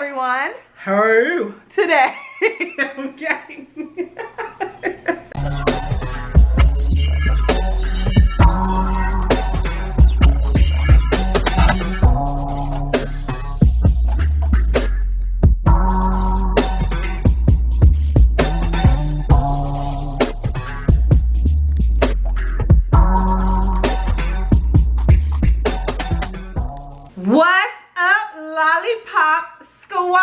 everyone. Hello. Today, okay. What's up, Lollipop Squad?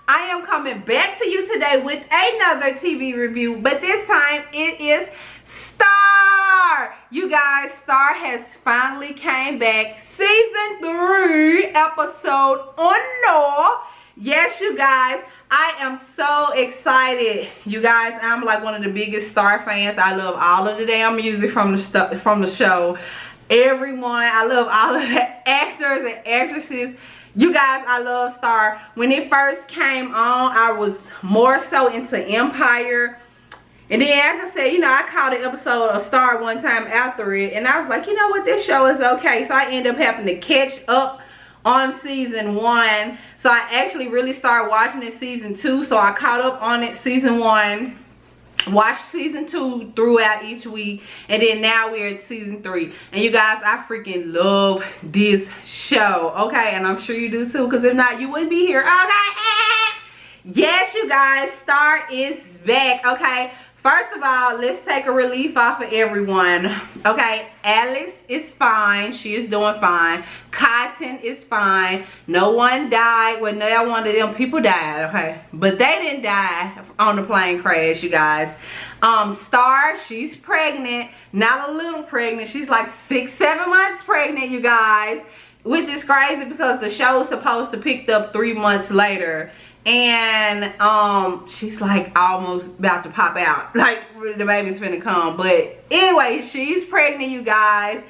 I am coming back to you today with another TV review, but this time it is Star. You guys, Star has finally came back. Season 3, Episode1. Yes, you guys, I am so excited. You guys, I'm like one of the biggest Star fans. I love all of the damn music from the show. Everyone, I love all of the actors and actresses. You guys, I love Star. When it first came on, I was more so into Empire. And then as I said, you know, I caught an episode of Star one time after it. And I was like, you know what, this show is okay. So I ended up having to catch up on season 1. So I actually really started watching it season 2. So I caught up on it season 1. Watched season 2 throughout each week, and then now we're at season 3. And you guys, I freaking love this show, okay? And I'm sure you do too, because if not, you wouldn't be here, okay? Yes, you guys, Star is back, okay? First of all, let's take a relief off of everyone, okay? Alice is fine. She is doing fine. Cotton is fine. No one died. Well, not one of them people died, okay? But they didn't die on the plane crash, you guys. Star, she's pregnant. Not a little pregnant. She's like 6-7 months pregnant, you guys. Which is crazy because the show is supposed to pick up 3 months later. And she's like almost about to pop out, like the baby's finna come. But anyway, she's pregnant, you guys.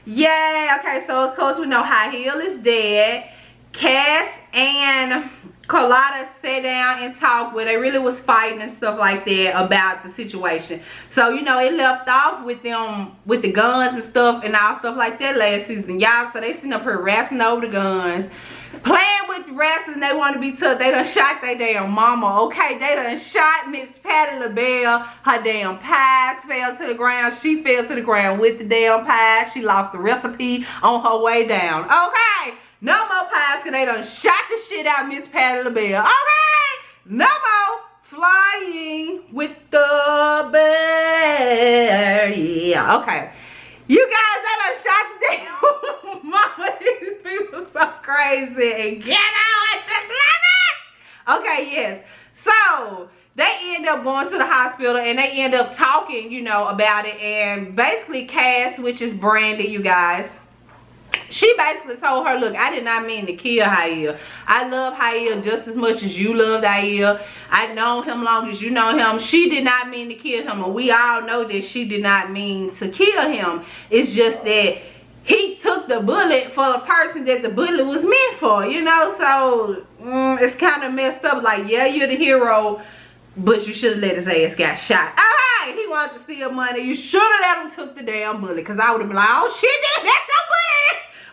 Yeah, okay, so of course we know High Heel is dead. Cass and Carlotta sat down and talked where they really was fighting and stuff like that about the situation. So, you know, it left off with them with the guns and stuff and all stuff like that last season, y'all. So they sitting up here wrestling over the guns, playing with the wrestling. They want to be tough. They done shot their damn mama, okay? They done shot Miss Patti LaBelle. Her damn pies fell to the ground. She fell to the ground with the damn pies. She lost the recipe on her way down, okay? No more pies, because they done shot the shit out Miss Patti LaBelle, okay? No more flying with the bird. Yeah, okay. You guys, they done shot the damn mama. These people so crazy. And get out, I just love it. Okay, yes. So they end up going to the hospital and they end up talking, you know, about it. And basically Cass, which is Brandy, you guys, she basically told her, look, I did not mean to kill High. I love High just as much as you loved High. I know him long as you know him. She did not mean to kill him. And we all know that she did not mean to kill him. It's just that he took the bullet for the person that the bullet was meant for, you know. So it's kind of messed up. Like, yeah, you're the hero, but you should have let his ass get shot. All right, he wanted to steal money. You should have let him took the damn bullet, because I would have been like, oh shit, that's your bullet.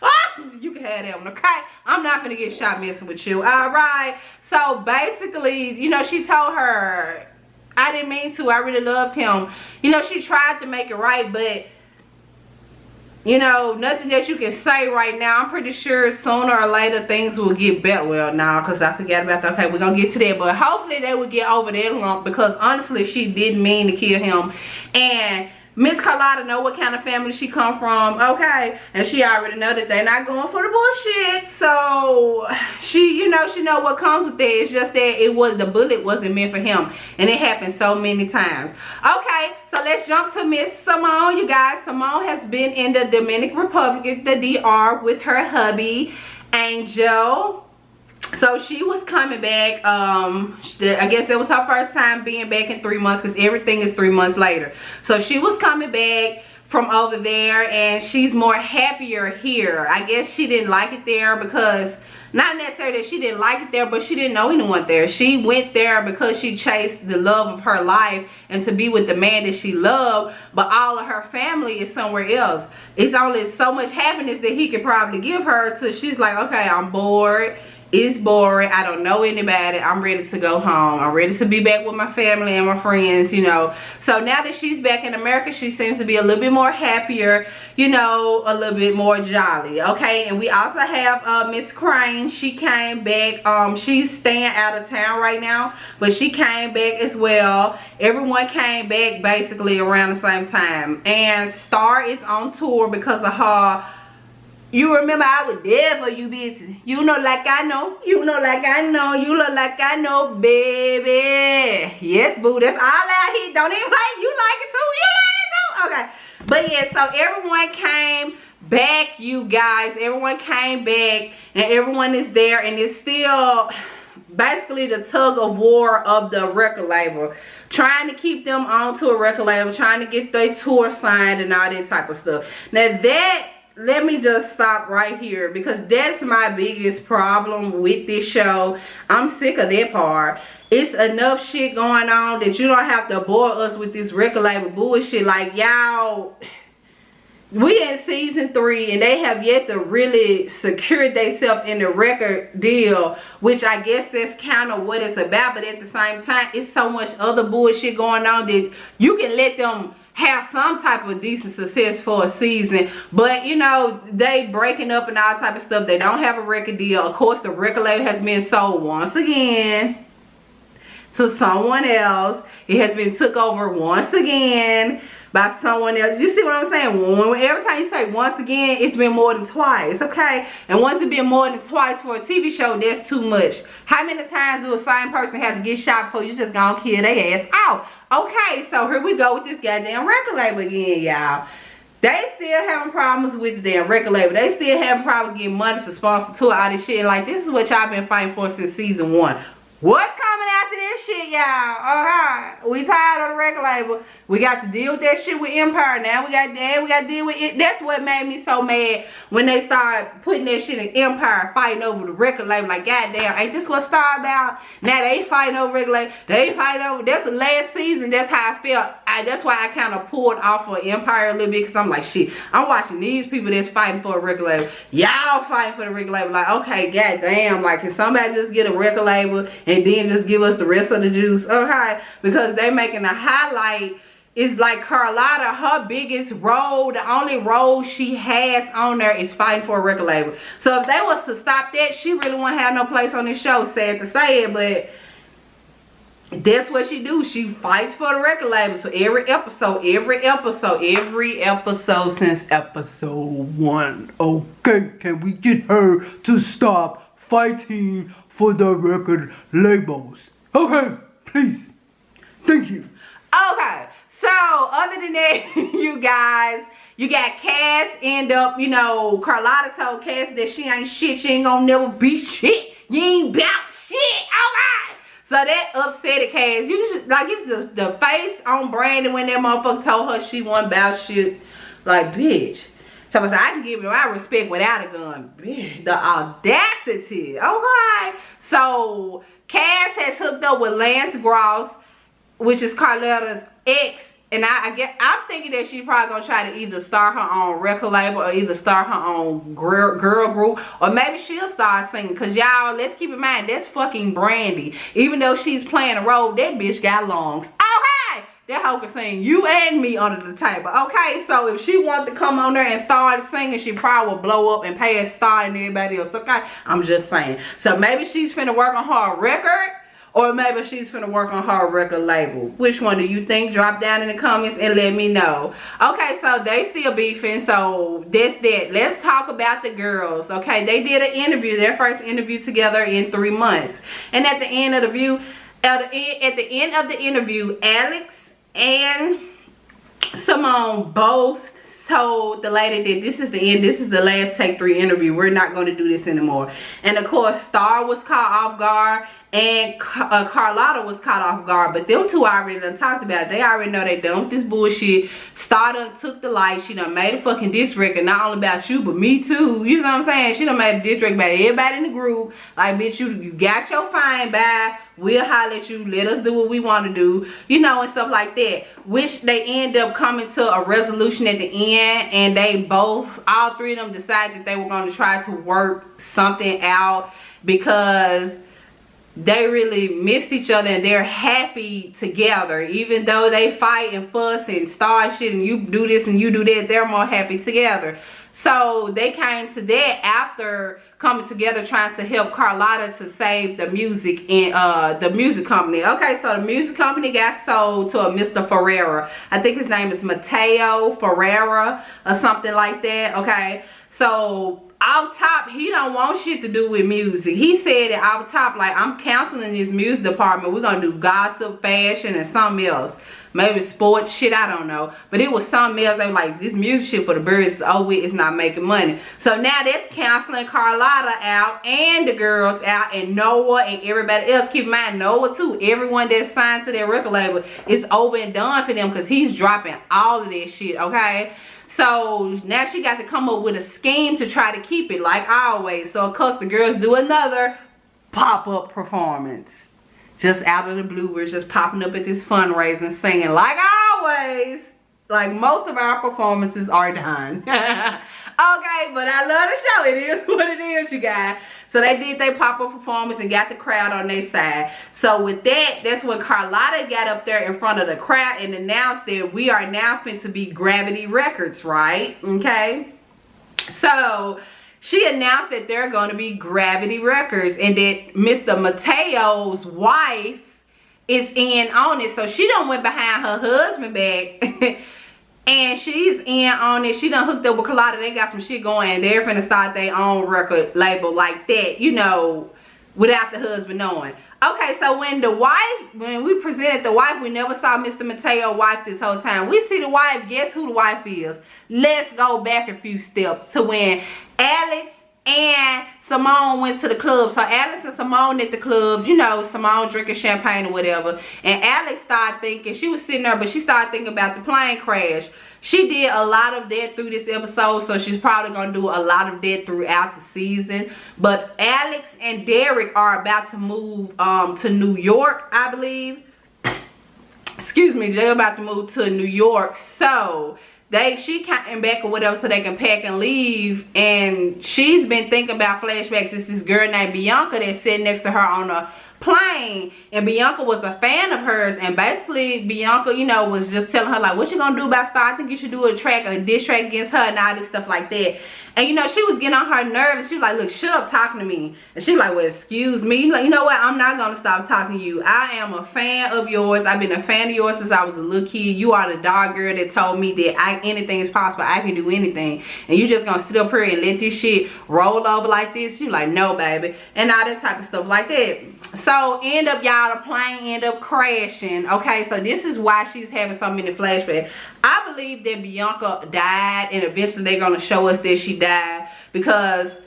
Oh, you can have that one, okay? I'm not gonna get shot messing with you. All right. So basically, you know, she told her, I didn't mean to. I really loved him. You know, she tried to make it right, but you know, nothing that you can say right now. I'm pretty sure sooner or later things will get better. Well, now, because I forgot about that. Okay, we're going to get to that. But hopefully they will get over that lump, because honestly, she didn't mean to kill him. And Miss Carlotta know what kind of family she come from, okay? And she already know that they're not going for the bullshit. So she, you know, she know what comes with that. It's just that the bullet wasn't meant for him. And it happened so many times. Okay, so let's jump to Miss Simone, you guys. Simone has been in the Dominican Republic, the DR, with her hubby, Angel. So she was coming back. I guess that was her first time being back in 3 months, because everything is 3 months later. So she was coming back from over there, and she's more happier here. I guess she didn't like it there because, not necessarily that she didn't like it there, but she didn't know anyone there. She went there because she chased the love of her life and to be with the man that she loved, but all of her family is somewhere else. It's only so much happiness that he could probably give her, so she's like, okay, I'm bored. It's boring. I don't know anybody. I'm ready to go home. I'm ready to be back with my family and my friends, you know. So now that she's back in America, she seems to be a little bit more happier, you know, a little bit more jolly, okay? And we also have Miss Crane. She came back. She's staying out of town right now, but she came back as well. Everyone came back basically around the same time. And Star is on tour because of her. You remember I was there for you, bitch. You know like I know. You know like I know. You look like I know, baby. Yes, boo. That's all out here. Don't even like you like it too. You like it too. Okay. But yeah, so everyone came back, you guys. Everyone came back and everyone is there, and it's still basically the tug of war of the record label, trying to keep them onto a record label, trying to get their tour signed and all that type of stuff. Now that, let me just stop right here, because that's my biggest problem with this show. I'm sick of that part. It's enough shit going on that you don't have to bore us with this record label bullshit. Like, y'all, we in season 3 and they have yet to really secure themselves in the record deal, which I guess that's kind of what it's about. But at the same time, it's so much other bullshit going on that you can let them have some type of decent success for a season, but you know, they breaking up and all type of stuff. They don't have a record deal. Of course, the record label has been sold once again to someone else. It has been took over once again by someone else. You see what I'm saying? Every time you say once again, it's been more than twice, okay? And once it's been more than twice for a TV show, that's too much. How many times do a same person have to get shot before you just gonna kill their ass out? Okay, so here we go with this goddamn record label again, y'all. They still having problems with the damn record label. They still having problems getting money to sponsor tour, all this shit. Like, this is what y'all been fighting for since season 1. What's coming after this shit, y'all? Okay, we tired of the record label. We got to deal with that shit with Empire. Now we got to deal with it. That's what made me so mad when they started putting that shit in Empire, fighting over the record label. Like, goddamn, ain't this what Star about? Now they fighting over record label. They fighting over. That's the last season. That's how I felt. That's why I kind of pulled off of Empire a little bit, because I'm like, shit, I'm watching these people that's fighting for a record label. Y'all fighting for the record label. Like, okay, goddamn, like, can somebody just get a record label and then just give us the rest of the juice? Okay, because they making a highlight. It's like Carlotta, her biggest role, the only role she has on there is fighting for a record label. So if they was to stop that, she really wouldn't have no place on this show. Sad to say it, but that's what she do. She fights for the record label. So every episode since episode 1. Okay, can we get her to stop fighting for the record labels? Okay, please. Thank you. Okay, so other than that, you guys, you got Cass end up, you know, Carlotta told Cass that she ain't shit. She ain't gonna never be shit. You ain't bout shit. Okay. So that upset Cass. You just, like, it's the face on Brandon when that motherfucker told her she wasn't about shit. Like, bitch. So I said, I can give you my respect without a gun. Bitch, the audacity. Okay. So Cass has hooked up with Lance Gross, which is Carlotta's ex. And I'm thinking that she's probably gonna try to either start her own record label or either start her own girl group, or maybe she'll start singing. Cause y'all, let's keep in mind, that's fucking Brandy. Even though she's playing a role, that bitch got lungs. Okay, that hoe can sing you and me under the table. Okay, so if she wanted to come on there and start singing, she probably will blow up and pay a star and everybody else. Okay, I'm just saying. So maybe she's finna work on her record, or maybe she's finna work on her record label. Which one do you think? Drop down in the comments and let me know. Okay, so they still beefing. So that's that. Let's talk about the girls. Okay, they did an interview, their first interview together in 3 months. And at the end of the interview, Alex and Simone both told the lady that this is the end, this is the last Take 3 interview, we're not going to do this anymore. And of course, Star was caught off guard and Carlotta was caught off guard, but them two already done talked about it. They already know they done with this bullshit. Star done took the light. She done made a fucking diss record, not only about you, but me too. You know what I'm saying? She done made a diss record about everybody in the group. Like, bitch, you got your fine, bye. We'll holler at you. Let us do what we want to do. You know, and stuff like that. Which they end up coming to a resolution at the end, and they both, all three of them decided that they were going to try to work something out. because they really missed each other and they're happy together. Even though they fight and fuss and start shit and you do this and you do that, they're more happy together. So they came to that after coming together trying to help Carlotta to save the music in the music company. Okay, so the music company got sold to a Mr. Ferreira. I think his name is Mateo Ferreira or something like that. Okay, so off top, he don't want shit to do with music. He said that off top, like, I'm canceling this music department. We're gonna do gossip, fashion, and something else. Maybe sports shit, I don't know. But it was something else. They were like, this music shit for the birds is over with, it's not making money. So now that's canceling Carlotta out and the girls out and Noah and everybody else. Keep in mind, Noah too. Everyone that's signed to their record label is over and done for them because he's dropping all of this shit, okay? So now she got to come up with a scheme to try to keep it like always. So of course the girls do another pop-up performance. Just out of the blue, we're just popping up at this fundraising singing like always. Like most of our performances are done. Okay, but I love the show. It is what it is, you guys. So they did their pop-up performance and got the crowd on their side. So with that, that's when Carlotta got up there in front of the crowd and announced that we are now fit to be Gravity Records, right? Okay. So she announced that they're going to be Gravity Records and that Mr. Mateo's wife is in on it. So she done went behind her husband back and she's in on it. She done hooked up with Carlotta. They got some shit going. They're finna start their own record label like that, you know, without the husband knowing. Okay, so when we presented the wife, we never saw Mr. Mateo's wife this whole time. We see the wife. Guess who the wife is? Let's go back a few steps to when Alex and Simone went to the club. So Alex and Simone at the club, you know, Simone drinking champagne or whatever. And Alex started thinking, she was sitting there, but she started thinking about the plane crash. She did a lot of that through this episode, so she's probably going to do a lot of that throughout the season. But Alex and Derek are about to move to New York, I believe. Excuse me, they're about to move to New York. So she came back or whatever so they can pack and leave. And she's been thinking about flashbacks. It's this girl named Bianca that's sitting next to her on a plane, and Bianca was a fan of hers, and basically Bianca, you know, was just telling her like, what you gonna do about Star? I think you should do a diss track against her and all this stuff like that. And you know, she was getting on her nerves. She was like, look, shut up talking to me. And she was like, well, excuse me. Like, you know what, I'm not gonna stop talking to you. I am a fan of yours. I've been a fan of yours since I was a little kid. You are the dog girl that told me that anything is possible. I can do anything, and you just gonna sit up here and let this shit roll over like this? She was like, no, baby, and all that type of stuff like that. So end up, y'all, the plane end up crashing. Okay, so this is why she's having so many flashbacks. I believe that Bianca died, and eventually they're gonna show us that she died because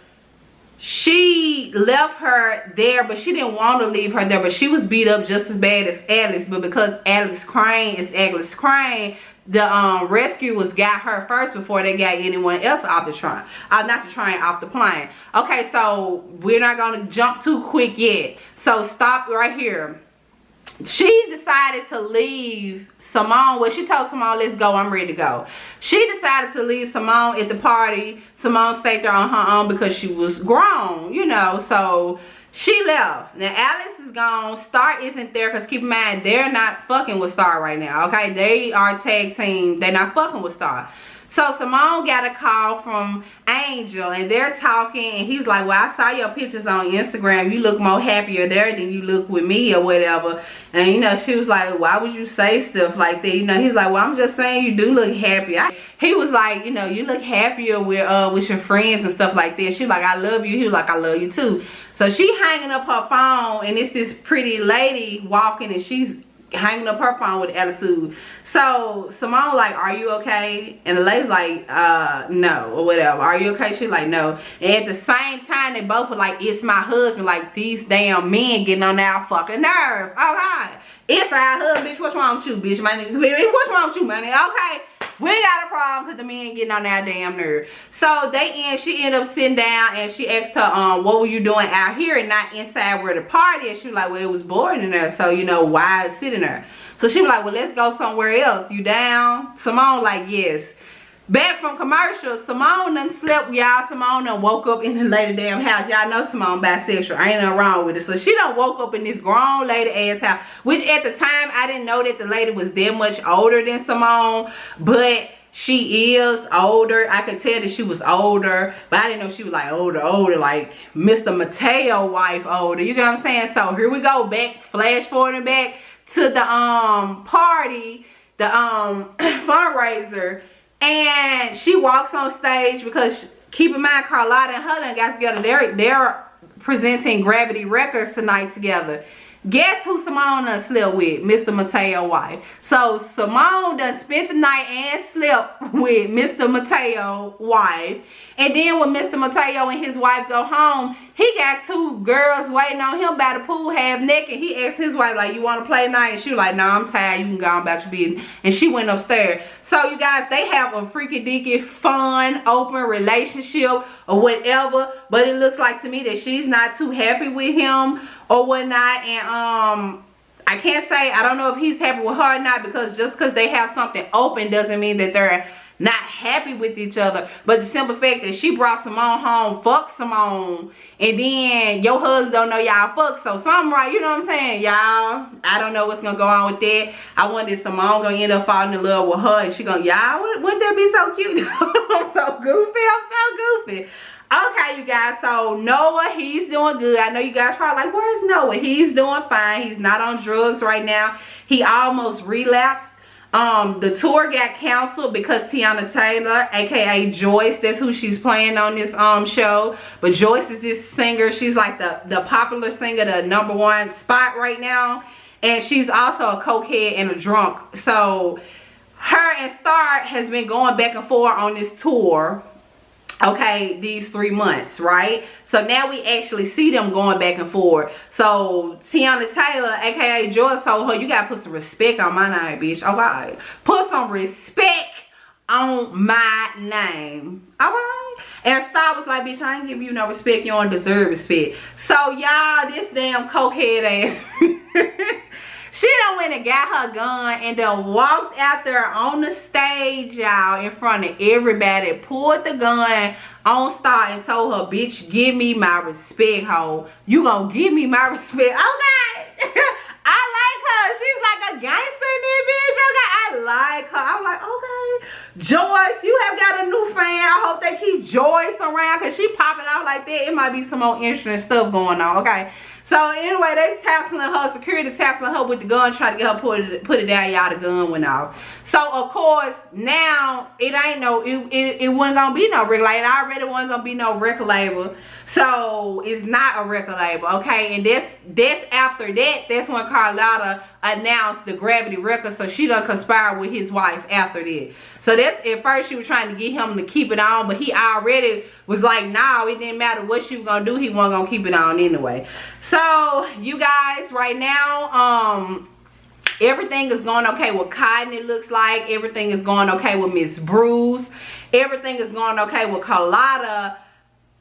she left her there, but she didn't want to leave her there. But she was beat up just as bad as Alex, but because Alex Crane is Alex Crane, the rescuers got her first before they got anyone else off the train. Off the plane. Okay, so we're not gonna jump too quick yet. So stop right here. She decided to leave Simone. Well, she told Simone, let's go, I'm ready to go. She decided to leave Simone at the party. Simone stayed there on her own because she was grown, you know, so she left. Now Alex is gone. Star isn't there because keep in mind, they're not fucking with Star right now, okay? They are a tag team. They're not fucking with Star. So Simone got a call from Angel and they're talking, and he's like, well, I saw your pictures on Instagram. You look more happier there than you look with me or whatever. And you know, she was like, why would you say stuff like that? You know, he's like, well, I'm just saying you do look happy. He was like, you know, you look happier with your friends and stuff like that. She was like, I love you. He was like, I love you too. So she hanging up her phone, and it's this pretty lady walking, and she's hanging up her phone with attitude. So Simone like, are you okay? And the lady's like, no, or whatever. Are you okay? She's like, no. And at the same time, they both were like, it's my husband. Like, these damn men getting on our fucking nerves. All right, it's our husband, bitch. What's wrong with you, bitch? My nigga, what's wrong with you, money? Okay, we got a problem because the men getting on our damn nerve. So she ended up sitting down, and she asked her, what were you doing out here and not inside where the party is? She was like, well, it was boring in there, so you know, why sitting there? So she was like, well, let's go somewhere else. You down? Simone like, yes. back from commercial, Simone done slept, y'all. Simone done woke up in the lady damn house. Y'all know Simone bisexual. Ain't nothing wrong with it. So she done woke up in this grown lady ass house, which at the time I didn't know that the lady was that much older than Simone, but she is older. I could tell that she was older, but I didn't know she was like older, like Mr. Mateo wife older. You get what I'm saying? So here we go, back, flash forwarding back to the party, the fundraiser. And she walks on stage because, keep in mind, Carlotta and her got together. They're presenting Gravity Records tonight together. Guess who Simone done slept with? Mr. Mateo wife. So Simone done spent the night and slept with Mr. Mateo wife. And then when Mr. Mateo and his wife go home, he got two girls waiting on him by the pool half naked. He asked his wife, like, you want to play tonight? And she was like, no, I'm tired. You can go on about your business. And she went upstairs. So you guys, they have a freaky deaky, fun, open relationship or whatever. But it looks like to me that she's not too happy with him or whatnot. And I can't say, I don't know if he's happy with her or not, because just because they have something open doesn't mean that they're not happy with each other. But the simple fact that she brought Simone home, fucked Simone, and then your husband don't know y'all fuck, so something right, you know what I'm saying, y'all? I don't know what's gonna go on with that. I wonder if Simone gonna end up falling in love with her, and she gonna, y'all, wouldn't that be so cute? I'm so goofy. Okay, you guys, so Noah, he's doing good. I know you guys probably like, where's Noah? He's doing fine. He's not on drugs right now. He almost relapsed. The tour got canceled because Tiana Taylor, aka Joyce, that's who she's playing on this show. But Joyce is this singer. She's like the popular singer, the #1 spot right now. And she's also a cokehead and a drunk. So her and Star has been going back and forth on this tour, okay, these 3 months, right? So now we actually see them going back and forth. So Tiana Taylor, aka Joyce, told her, you gotta put some respect on my name, bitch. Alright, put some respect on my name. Alright. And Star was like, bitch, I ain't give you no respect. You don't deserve respect. So y'all, this damn cokehead ass she done went and got her gun and done walked out there on the stage, y'all, in front of everybody, pulled the gun on Star and told her, bitch, give me my respect, ho. You gonna give me my respect. Okay. I like her. She's like a gangster in this bitch. Okay. I like her. I'm like, okay. Joyce, you have got a new fan. I hope they keep Joyce around because she popping out like that. It might be some more interesting stuff going on, okay? So anyway, they tasseling her, security tasseling her with the gun, trying to get her put it down. Y'all, the gun went off. So of course now it ain't no, it wasn't gonna be no record label. It already wasn't gonna be no record label. So it's not a record label, okay? And that's after that. That's when Carlotta announced the Gravity Records. So she done conspired with his wife after that. So that's, at first she was trying to get him to keep it on, but he already was like, no, it didn't matter what she was gonna do, he wasn't gonna keep it on anyway. So you guys, right now, everything is going okay with Cotton, it looks like. Everything is going okay with Miss Bruce. Everything is going okay with Carlotta.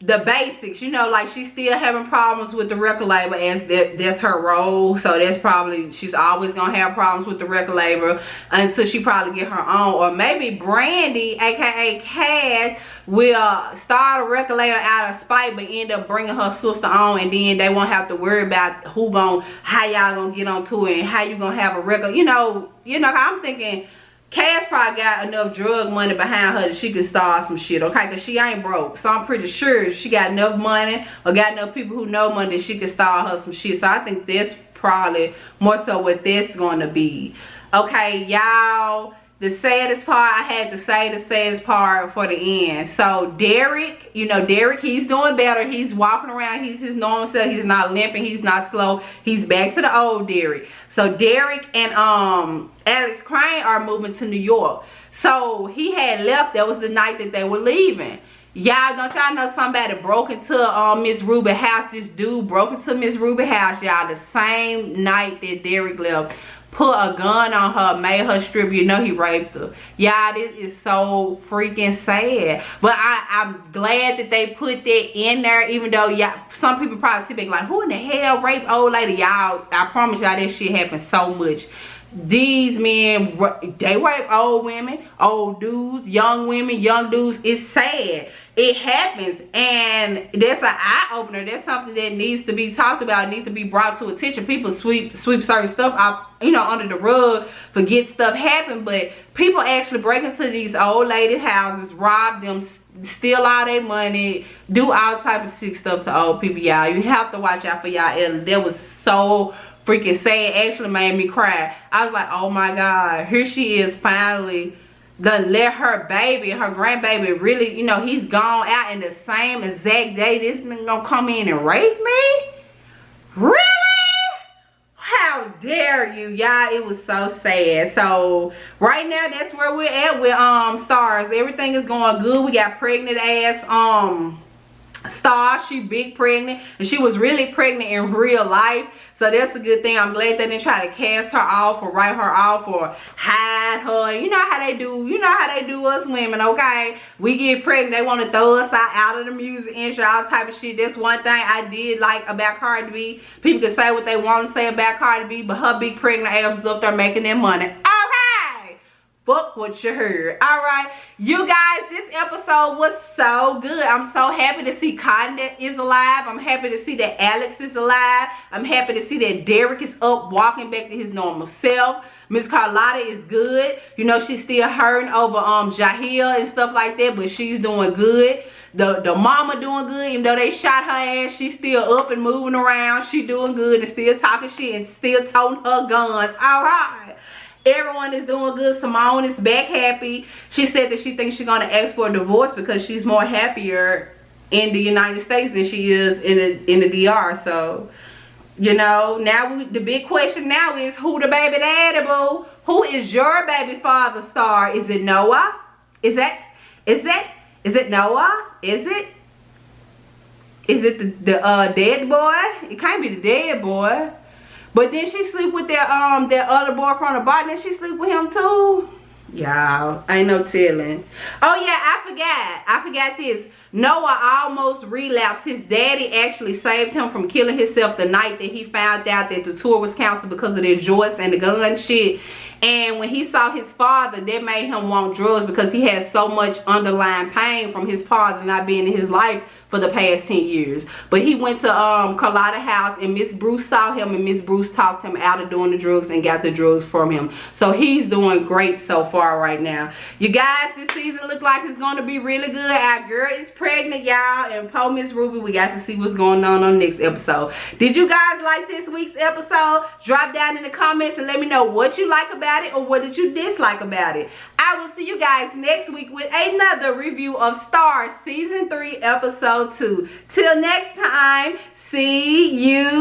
The basics, you know, like she's still having problems with the record label, as that's her role. So that's probably, she's always gonna have problems with the record label until she probably get her own. Or maybe Brandy, aka Cass, will start a record label out of spite but end up bringing her sister on, and then they won't have to worry about how y'all gonna get onto it and how you gonna have a record. You know, I'm thinking Cass probably got enough drug money behind her that she could start some shit, okay? Because she ain't broke. So I'm pretty sure she got enough money or got enough people who know money that she could start her some shit. So I think that's probably more so what that's going to be. Okay, y'all. The saddest part, I had to say the saddest part for the end. So Derek, you know, Derek, he's doing better. He's walking around. He's his normal self. He's not limping. He's not slow. He's back to the old Derek. So Derek and Alex Crane are moving to New York. So he had left. That was the night that they were leaving. Y'all, don't y'all know somebody broke into Miss Ruby's house? This dude broke into Miss Ruby's house, y'all, the same night that Derek left. Put a gun on her, made her strip. You know he raped her. Y'all, this is so freaking sad. But I'm glad that they put that in there, even though y'all, some people probably sit back like, who in the hell raped old lady? Y'all, I promise y'all that shit happens so much. these men, they rape old women, old dudes, young women, young dudes. It's sad. It happens, and that's an eye-opener. That's something that needs to be talked about, needs to be brought to attention. People sweep certain stuff out, you know, under the rug, forget stuff happened, but people actually break into these old lady houses, rob them, steal all their money, do all type of sick stuff to old people, y'all. You have to watch out for y'all. That was so freaking sad. Actually made me cry. I was like, oh my God, here she is finally done let her baby, her grandbaby, really, you know, he's gone out in the same exact day. This nigga gonna come in and rape me? Really? How dare you, y'all? It was so sad. So right now, that's where we're at with Stars. Everything is going good. We got pregnant ass Star. She big pregnant, and she was really pregnant in real life, so that's a good thing. I'm glad they didn't try to cast her off or write her off or hide her. You know how they do, you know how they do us women, okay? We get pregnant, they want to throw us out of the music industry, all type of shit. That's one thing I did like about Cardi B. People can say what they want to say about Cardi B, but her big pregnant ass was up there making their money. Fuck what you heard. All right, you guys, this episode was so good. I'm so happy to see Cotton is alive. I'm happy to see that Alex is alive. I'm happy to see that Derek is up, walking back to his normal self. Miss Carlotta is good. You know, she's still hurting over Jahil and stuff like that, but she's doing good. The mama doing good. Even though they shot her ass, she's still up and moving around. She doing good and still talking shit and still toting her guns. All right. Everyone is doing good. Simone is back happy. She said that she thinks she's going to ask for a divorce because she's more happier in the United States than she is in the DR. So, you know, now the big question now is, who the baby daddy, boo? Who is your baby father, Star? Is it Noah? Is it Noah? Is it the dead boy? It can't be the dead boy. But then she sleep with that other boy from the bar, and she sleep with him too. Y'all, ain't no telling. Oh yeah, I forgot this. Noah almost relapsed. His daddy actually saved him from killing himself the night that he found out that the tour was canceled because of the joints and the gun shit. And when he saw his father, that made him want drugs because he had so much underlying pain from his father not being in his life for the past 10 years. But he went to Carlotta's house, and Miss Bruce saw him, and Miss Bruce talked him out of doing the drugs and got the drugs from him. So he's doing great so far right now. You guys, this season look like it's going to be really good. Our girl is pregnant, y'all, and Po Miss Ruby, we got to see what's going on the next episode. Did you guys like this week's episode? Drop down in the comments and let me know what you like about it or what did you dislike about it. I will see you guys next week with another review of Stars Season 3 Episode 2. Till next time, see you